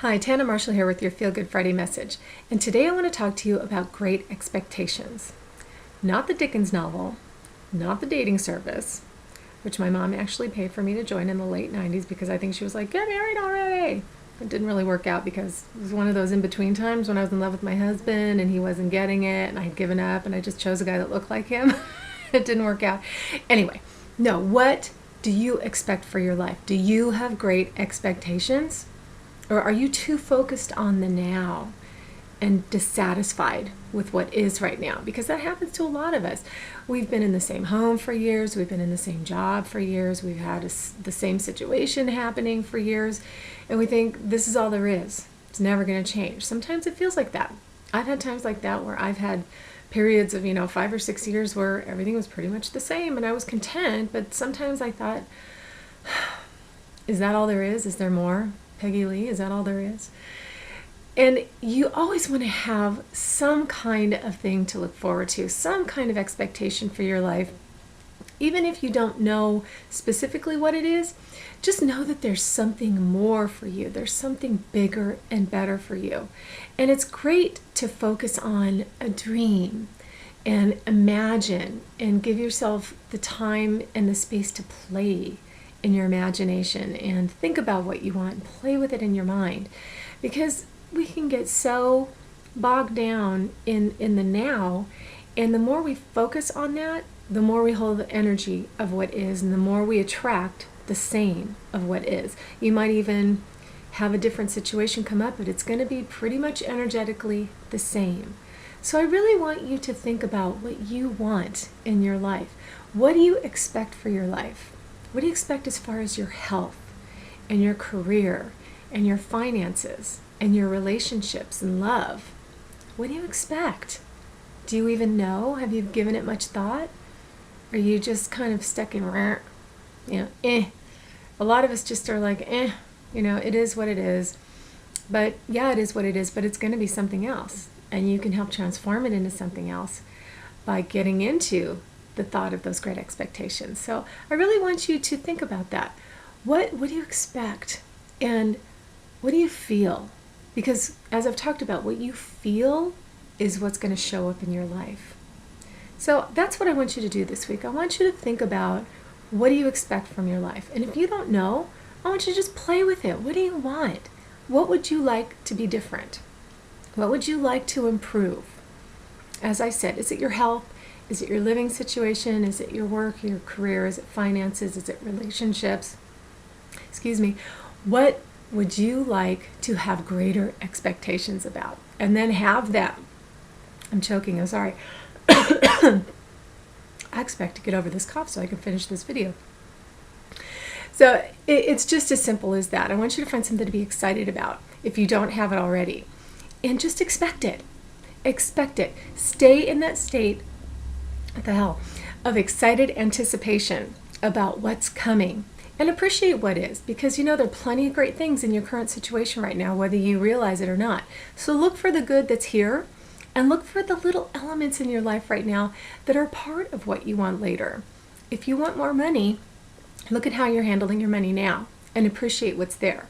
Hi, Tanna Marshall here with your Feel Good Friday message. And today I want to talk to you about Great Expectations. Not the Dickens novel, not the dating service, which my mom actually paid for me to join in the late 90s because I think she was like, get married already. It didn't really work out because it was one of those in-between times when I was in love with my husband and he wasn't getting it and I had given up and I just chose a guy that looked like him. It didn't work out. Anyway, no, what do you expect for your life? Do you have great expectations? Or are you too focused on the now and dissatisfied with what is right now? Because that happens to a lot of us. We've been in the same home for years. We've been in the same job for years. We've had the same situation happening for years. And we think this is all there is. It's never going to change. Sometimes it feels like that. I've had times like that where I've had periods of, 5 or 6 years where everything was pretty much the same and I was content. But sometimes I thought, is that all there is? Is there more? Peggy Lee, is that all there is? And you always want to have some kind of thing to look forward to, some kind of expectation for your life. Even if you don't know specifically what it is, just know that there's something more for you. There's something bigger and better for you. And it's great to focus on a dream and imagine and give yourself the time and the space to play in your imagination and think about what you want and play with it in your mind, because we can get so bogged down in the now, and the more we focus on that, the more we hold the energy of what is, and the more we attract the same of what is. You might even have a different situation come up, but it's going to be pretty much energetically the same. So I really want you to think about what you want in your life. What do you expect for your life? What do you expect as far as your health and your career and your finances and your relationships and love? What do you expect? Do you even know? Have you given it much thought? Are you just kind of stuck in, A lot of us just are like, it is what it is. But yeah, it is what it is, but it's going to be something else. And you can help transform it into something else by getting into the thought of those great expectations. So I really want you to think about that. What do you expect? And what do you feel? Because as I've talked about, what you feel is what's going to show up in your life. So that's what I want you to do this week. I want you to think about, what do you expect from your life? And if you don't know, I want you to just play with it. What do you want? What would you like to be different? What would you like to improve? As I said, is it your health? Is it your living situation? Is it your work, your career? Is it finances? Is it relationships? What would you like to have greater expectations about? And then have that. I'm choking, I'm sorry. I expect to get over this cough so I can finish this video. So it's just as simple as that. I want you to find something to be excited about if you don't have it already. And just expect it. Expect it. Stay in that state of excited anticipation about what's coming, and appreciate what is, because there are plenty of great things in your current situation right now, whether you realize it or not. So look for the good that's here, and look for the little elements in your life right now that are part of what you want later. If you want more money, look at how you're handling your money now and appreciate what's there.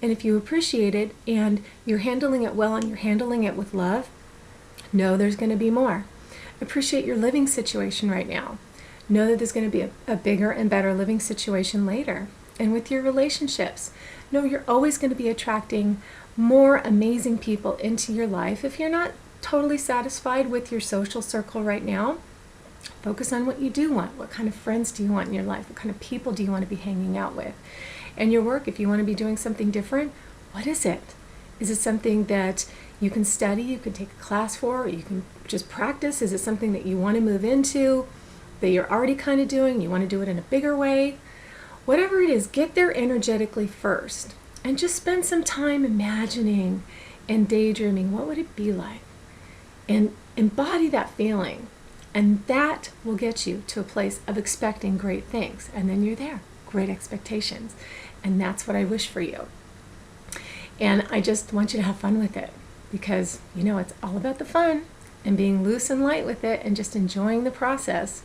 And if you appreciate it and you're handling it well and you're handling it with love, know there's going to be more. Appreciate your living situation right now. Know that there's going to be a bigger and better living situation later. And with your relationships, know you're always going to be attracting more amazing people into your life. If you're not totally satisfied with your social circle right now, focus on what you do want. What kind of friends do you want in your life? What kind of people do you want to be hanging out with? And your work, if you want to be doing something different, what is it? Is it something that you can study, you can take a class for, or you can just practice? Is it something that you want to move into, that you're already kind of doing, you want to do it in a bigger way? Whatever it is, get there energetically first. And just spend some time imagining and daydreaming, what would it be like? And embody that feeling. And that will get you to a place of expecting great things. And then you're there, great expectations. And that's what I wish for you. And I just want you to have fun with it, because it's all about the fun and being loose and light with it and just enjoying the process.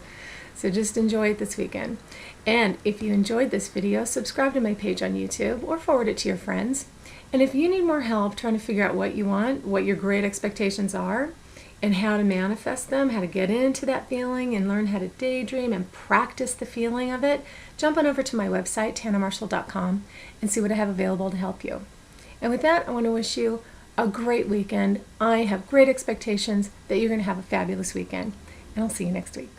So just enjoy it this weekend. And if you enjoyed this video, subscribe to my page on YouTube or forward it to your friends. And if you need more help trying to figure out what you want, what your great expectations are, and how to manifest them, how to get into that feeling and learn how to daydream and practice the feeling of it, jump on over to my website, tannamarshall.com, and see what I have available to help you. And with that, I want to wish you a great weekend. I have great expectations that you're going to have a fabulous weekend, and I'll see you next week.